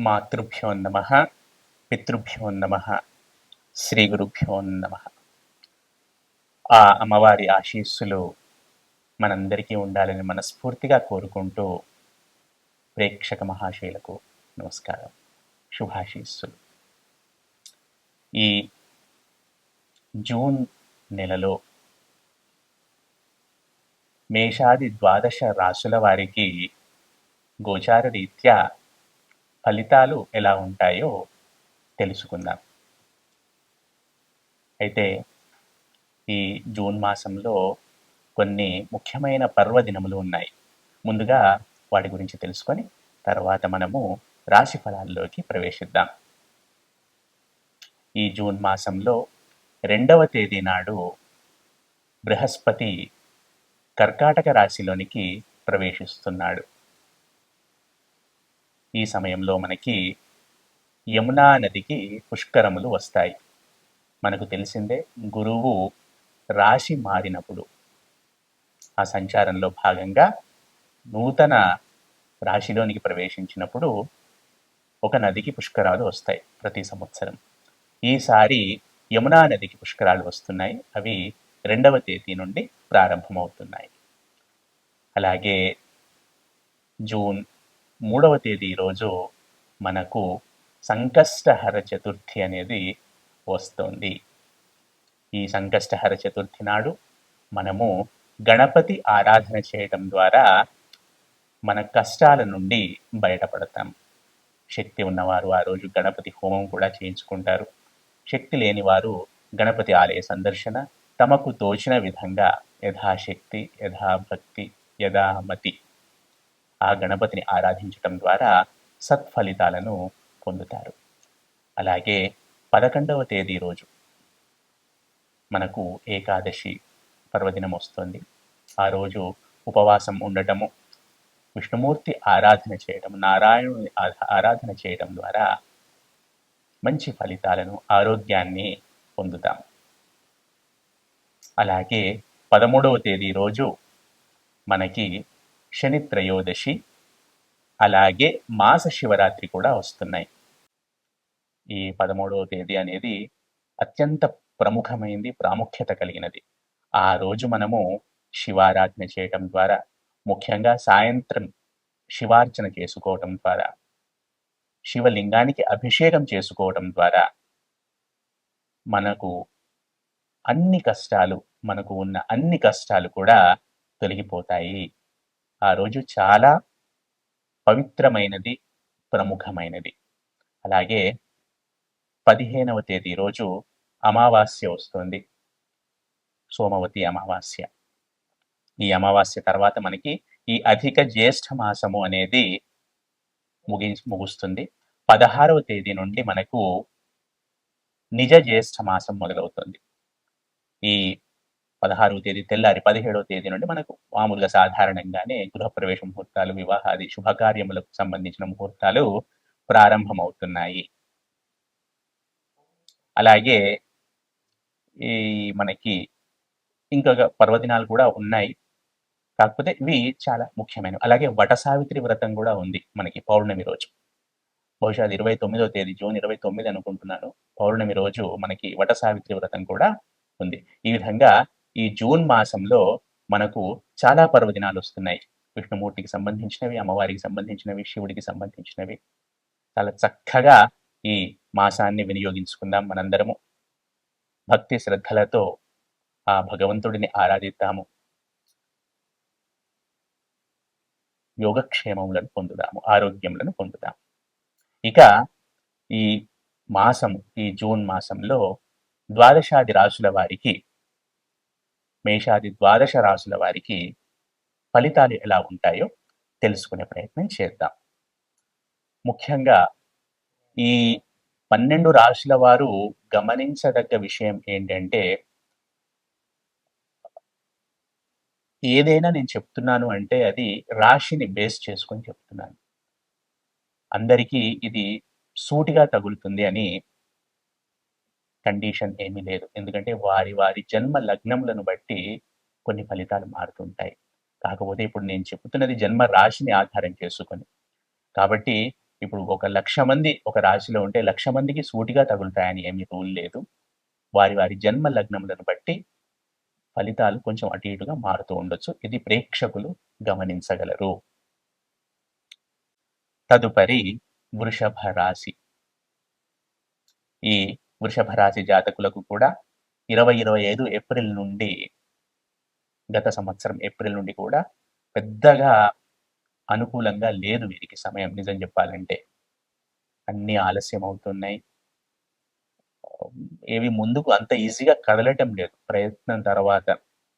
మాతృభ్యో నమః, పితృభ్యో నమః, శ్రీ గురుభ్యో నమః. ఆ అమ్మవారి ఆశీస్సులు మనందరికీ ఉండాలని మనస్ఫూర్తిగా కోరుకుంటూ ప్రేక్షక మహాశయులకు నమస్కారం, శుభాశీస్సులు. ఈ జూన్ నెలలో మేషాది ద్వాదశ రాశుల వారికి గోచార రీత్యా ఫలితాలు ఎలా ఉంటాయో తెలుసుకుందాం. అయితే ఈ జూన్ మాసంలో కొన్ని ముఖ్యమైన పర్వదినములు ఉన్నాయి. ముందుగా వాటి గురించి తెలుసుకొని తర్వాత మనము రాశి ఫలాల్లోకి ప్రవేశిద్దాం. ఈ జూన్ మాసంలో 2వ తేదీ నాడు బృహస్పతి కర్కాటక రాశిలోనికి ప్రవేశిస్తున్నాడు. ఈ సమయంలో మనకి యమునా నదికి పుష్కరములు వస్తాయి. మనకు తెలిసిందే, గురువు రాశి మారినప్పుడు ఆ సంచారంలో భాగంగా నూతన రాశిలోనికి ప్రవేశించినప్పుడు ఒక నదికి పుష్కరాలు వస్తాయి ప్రతి సంవత్సరం. ఈసారి యమునా నదికి పుష్కరాలు వస్తున్నాయి. అవి 2వ తేదీ నుండి ప్రారంభమవుతున్నాయి. అలాగే జూన్ 3వ తేదీ రోజు మనకు సంకష్టహర చతుర్థి అనేది వస్తుంది. ఈ సంకష్టహర చతుర్థి నాడు మనము గణపతి ఆరాధన చేయడం ద్వారా మన కష్టాల నుండి బయటపడతాం. శక్తి ఉన్నవారు ఆ రోజు గణపతి హోమం కూడా చేయించుకుంటారు. శక్తి లేని వారు గణపతి ఆలయ సందర్శన, తమకు తోచిన విధంగా యథాశక్తి, యథాభక్తి, యథామతి ఆ గణపతిని ఆరాధించటం ద్వారా సత్ఫలితాలను పొందుతారు. అలాగే 11వ తేదీ రోజు మనకు ఏకాదశి పర్వదినం వస్తుంది. ఆ రోజు ఉపవాసం ఉండటము, విష్ణుమూర్తి ఆరాధన చేయడం, నారాయణుని ఆరాధన చేయడం ద్వారా మంచి ఫలితాలను, ఆరోగ్యాన్ని పొందుతాం. అలాగే 13వ తేదీ రోజు మనకి శని త్రయోదశి, అలాగే మాస శివరాత్రి కూడా వస్తున్నాయి. ఈ 13వ తేదీ అనేది అత్యంత ప్రముఖమైనది, ప్రాముఖ్యత కలిగినది. ఆ రోజు మనము శివారాధన చేయటం ద్వారా, ముఖ్యంగా సాయంత్రం శివార్చన చేసుకోవటం ద్వారా, శివలింగానికి అభిషేకం చేసుకోవటం ద్వారా మనకు ఉన్న అన్ని కష్టాలు కూడా తొలగిపోతాయి. ఆ రోజు చాలా పవిత్రమైనది, ప్రముఖమైనది. అలాగే 15వ తేదీ రోజు అమావాస్య వస్తుంది, సోమవతి అమావాస్య. ఈ అమావాస్య తర్వాత మనకి ఈ అధిక జ్యేష్ఠ మాసము అనేది ముగుస్తుంది. 16వ తేదీ నుండి మనకు నిజ జ్యేష్ఠ మాసం మొదలవుతుంది. ఈ 16వ తేదీ తెల్లారి 17వ తేదీ నుండి మనకు మామూలుగా సాధారణంగానే గృహప్రవేశ ముహూర్తాలు, వివాహాది శుభకార్యములకు సంబంధించిన ముహూర్తాలు ప్రారంభమవుతున్నాయి. అలాగే ఈ మనకి ఇంకొక పర్వదినాలు కూడా ఉన్నాయి, కాకపోతే ఇవి చాలా ముఖ్యమైనవి. అలాగే వట సావిత్రి వ్రతం కూడా ఉంది మనకి పౌర్ణమి రోజు. బహుశా అది 29వ తేదీ, జూన్ 29 అనుకుంటున్నాను. పౌర్ణమి రోజు మనకి వట సావిత్రి వ్రతం కూడా ఉంది. ఈ విధంగా ఈ జూన్ మాసంలో మనకు చాలా పర్వదినాలు వస్తున్నాయి. విష్ణుమూర్తికి సంబంధించినవి, అమ్మవారికి సంబంధించినవి, శివుడికి సంబంధించినవి. చాలా చక్కగా ఈ మాసాన్ని వినియోగించుకుందాం. మనందరము భక్తి శ్రద్ధలతో ఆ భగవంతుడిని ఆరాధిద్దాము, యోగక్షేమములను పొందుదాము, ఆరోగ్యములను పొందుదాము. ఇక ఈ మాసం, ఈ జూన్ మాసంలో ద్వాదశాది రాశుల వారికి, మేషాది ద్వాదశ రాశుల వారికి ఫలితాలు ఎలా ఉంటాయో తెలుసుకునే ప్రయత్నం చేద్దాం. ముఖ్యంగా ఈ 12 రాశుల వారు గమనించదగ్గ విషయం ఏంటంటే, ఏదైనా నేను చెప్తున్నాను అంటే అది రాశిని బేస్ చేసుకొని చెప్తున్నాను. అందరికీ ఇది సూటిగా తగులుతుంది అని కండిషన్ ఏమీ లేదు. ఎందుకంటే వారి వారి జన్మ లగ్నములను బట్టి కొన్ని ఫలితాలు మారుతుంటాయి. కాకపోతే ఇప్పుడు నేను చెప్తున్నది జన్మ రాశిని ఆధారం చేసుకొని. కాబట్టి ఇప్పుడు ఒక 1,00,000 మంది ఒక రాశిలో ఉంటే 1,00,000 మందికి సూటిగా తగులుతాయని ఏమి రూల్ లేదు. వారి వారి జన్మ లగ్నములను బట్టి ఫలితాలు కొంచెం అటు ఇటుగా మారుతూ ఉండొచ్చు. ఇది ప్రేక్షకులు గమనించగలరు. తదుపరి వృషభ రాశి. ఈ వృషభ రాశి జాతకులకు కూడా 2025 ఏప్రిల్ నుండి, గత సంవత్సరం ఏప్రిల్ నుండి కూడా పెద్దగా అనుకూలంగా లేదు వీరికి సమయం. నిజం చెప్పాలంటే అన్నీ ఆలస్యం అవుతున్నాయి. ఏవి ముందుకు అంత ఈజీగా కదలటం లేదు. ప్రయత్నం తర్వాత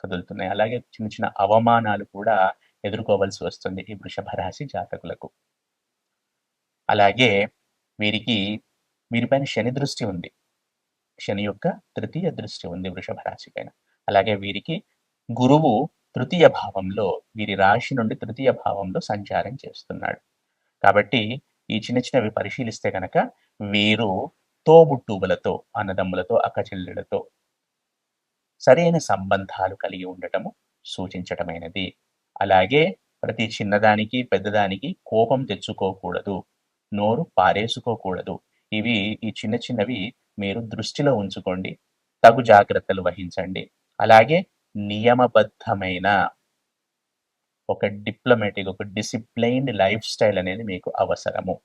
కదులుతున్నాయి. అలాగే చిన్న చిన్న అవమానాలు కూడా ఎదుర్కోవాల్సి వస్తుంది ఈ వృషభ రాశి జాతకులకు. అలాగే వీరిపైన శని దృష్టి ఉంది. శని యొక్క తృతీయ దృష్టి ఉంది వృషభ రాశి పైన. అలాగే వీరికి గురువు తృతీయ భావంలో, వీరి రాశి నుండి తృతీయ భావంలో సంచారం చేస్తున్నాడు. కాబట్టి ఈ చిన్న చిన్నవి పరిశీలిస్తే కనుక వీరు తోబుట్టువులతో, అన్నదమ్ములతో, అక్కచెల్లెలతో సరైన సంబంధాలు కలిగి ఉండటము సూచించటమైనది. అలాగే ప్రతి చిన్నదానికి పెద్దదానికి కోపం తెచ్చుకోకూడదు, నోరు పారేసుకోకూడదు. ఈ చిన్న చిన్నవి మీరు దృష్టిలో ఉంచుకోండి. తగు జాగ్రత్తలు వహించండి. అలాగే నియమబద్ధమైన ఒక డిప్లొమాటిక్, ఒక డిసిప్లైన్డ్ లైఫ్ స్టైల్ అనేది మీకు అవసరము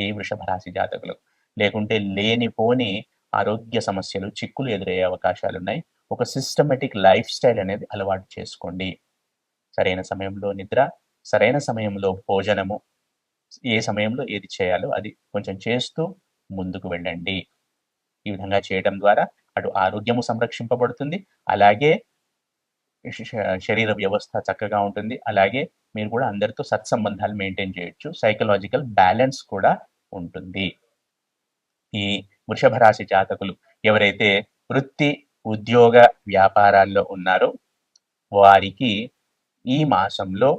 ఈ వృషభ రాశి జాతకులు. లేకుంటే లేనిపోని ఆరోగ్య సమస్యలు, చిక్కులు ఎదురయ్యే అవకాశాలు ఉన్నాయి. ఒక సిస్టమేటిక్ లైఫ్ స్టైల్ అనేది అలవాటు చేసుకోండి. సరైన సమయంలో నిద్ర, సరైన సమయంలో భోజనము, ఏ సమయంలో ఏది చేయాలో అది కొంచెం చేస్తూ ముందుకు వెళ్ళండి. ఈ విధంగా చేయడం ద్వారా అటు ఆరోగ్యము సంరక్షింపబడుతుంది, అలాగే శరీర వ్యవస్థ చక్కగా ఉంటుంది. అలాగే మీరు కూడా అందరితో సత్సంబంధాలు మెయింటైన్ చేయొచ్చు. సైకలాజికల్ బ్యాలెన్స్ కూడా ఉంటుంది. ఈ వృషభ రాశి జాతకులు ఎవరైతే వృత్తి, ఉద్యోగ, వ్యాపారాల్లో ఉన్నారో వారికి ఈ మాసంలో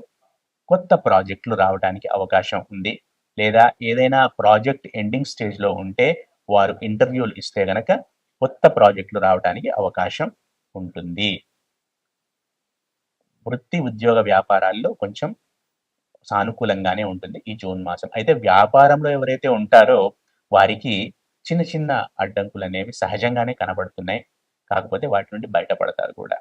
కొత్త ప్రాజెక్టులు రావడానికి అవకాశం ఉంది. లేదా ఏదైనా ప్రాజెక్ట్ ఎండింగ్ స్టేజ్లో ఉంటే వారు ఇంటర్వ్యూలు ఇస్తే గనక కొత్త ప్రాజెక్టులు రావడానికి అవకాశం ఉంటుంది. వృత్తి, ఉద్యోగ, వ్యాపారాల్లో కొంచెం సానుకూలంగానే ఉంటుంది ఈ జూన్ మాసం. అయితే వ్యాపారంలో ఎవరైతే ఉంటారో వారికి చిన్న చిన్న అడ్డంకులు అనేవి సహజంగానే కనబడుతున్నాయి. కాకపోతే వాటి నుండి బయటపడతారు కూడా.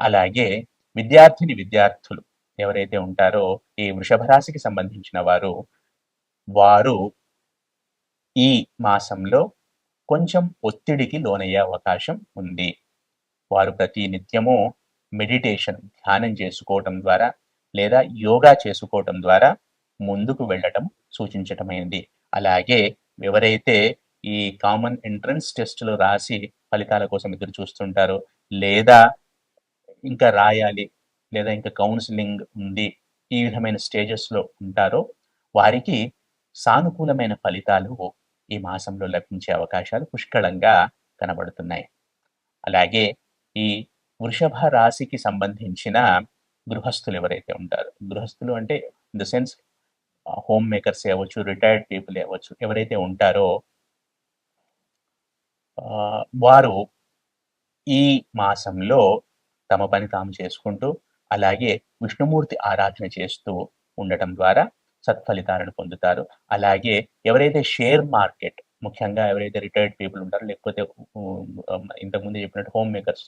అలాగే విద్యార్థులు ఎవరైతే ఉంటారో ఈ వృషభ రాశికి సంబంధించిన వారు ఈ మాసంలో కొంచెం ఒత్తిడికి లోనయ్యే అవకాశం ఉంది. వారు ప్రతి నిత్యము మెడిటేషన్, ధ్యానం చేసుకోవటం ద్వారా లేదా యోగా చేసుకోవటం ద్వారా ముందుకు వెళ్ళటం సూచించటమైంది. అలాగే ఎవరైతే ఈ కామన్ ఎంట్రన్స్ టెస్టులు రాసి ఫలితాల కోసం ఎదురు చూస్తుంటారో, లేదా ఇంకా రాయాలి, లేదా ఇంకా కౌన్సిలింగ్ ఉంది, ఈ విధమైన స్టేజెస్లో ఉంటారో వారికి సానుకూలమైన ఫలితాలు ఈ మాసంలో లభించే అవకాశాలు పుష్కలంగా కనబడుతున్నాయి. అలాగే ఈ వృషభ రాశికి సంబంధించిన గృహస్థులు ఎవరైతే ఉంటారో, గృహస్థులు అంటే in the sense home makers అవ్వచ్చు, రిటైర్డ్ పీపుల్ అవ్వచ్చు, ఎవరైతే ఉంటారో వారు ఈ మాసంలో తమ పని తాము చేసుకుంటూ, అలాగే విష్ణుమూర్తి ఆరాధన చేస్తూ ఉండటం ద్వారా సత్ఫలితాలను పొందుతారు. అలాగే ఎవరైతే షేర్ మార్కెట్, ముఖ్యంగా ఎవరైతే రిటైర్డ్ పీపుల్ ఉంటారో, లేకపోతే ఇంతకుముందు చెప్పినట్టు హోమ్ మేకర్స్,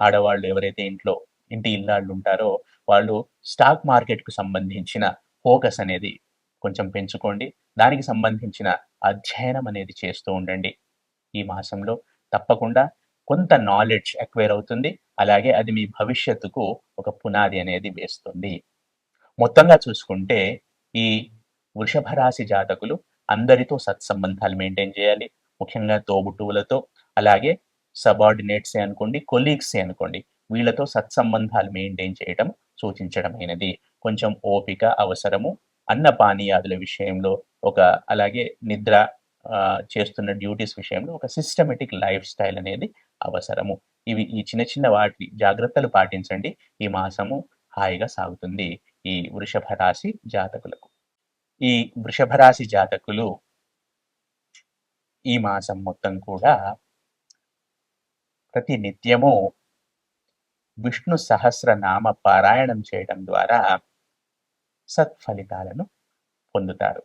ఆడవాళ్ళు ఎవరైతే ఇంటి ఇల్లాళ్ళు ఉంటారో వాళ్ళు స్టాక్ మార్కెట్కు సంబంధించిన ఫోకస్ అనేది కొంచెం పెంచుకోండి. దానికి సంబంధించిన అధ్యయనం అనేది చేస్తూ ఉండండి. ఈ మాసంలో తప్పకుండా కొంత నాలెడ్జ్ అక్వైర్ అవుతుంది. అలాగే అది మీ భవిష్యత్తుకు ఒక పునాది అనేది వేస్తుంది. మొత్తంగా చూసుకుంటే ఈ వృషభ రాశి జాతకులు అందరితో సత్సంబంధాలు మెయింటైన్ చేయాలి. ముఖ్యంగా తోబుట్టువులతో, అలాగే సబార్డినేట్సే అనుకోండి, కొలీగ్సే అనుకోండి, వీళ్ళతో సత్సంబంధాలు మెయింటైన్ చేయటం సూచించడమైనది. కొంచెం ఓపిక అవసరము. అన్నపానీయాదుల విషయంలో అలాగే నిద్ర, చేస్తున్న డ్యూటీస్ విషయంలో ఒక సిస్టమేటిక్ లైఫ్ స్టైల్ అనేది అవసరము. ఈ చిన్న చిన్న వాటి జాగ్రత్తలు పాటించండి. ఈ మాసము హాయిగా సాగుతుంది ఈ వృషభ రాశి జాతకులకు. ఈ వృషభ రాశి జాతకులు ఈ మాసం మొత్తం కూడా ప్రతి నిత్యము విష్ణు సహస్రనామ పారాయణం చేయడం ద్వారా సత్ఫలితాలను పొందుతారు.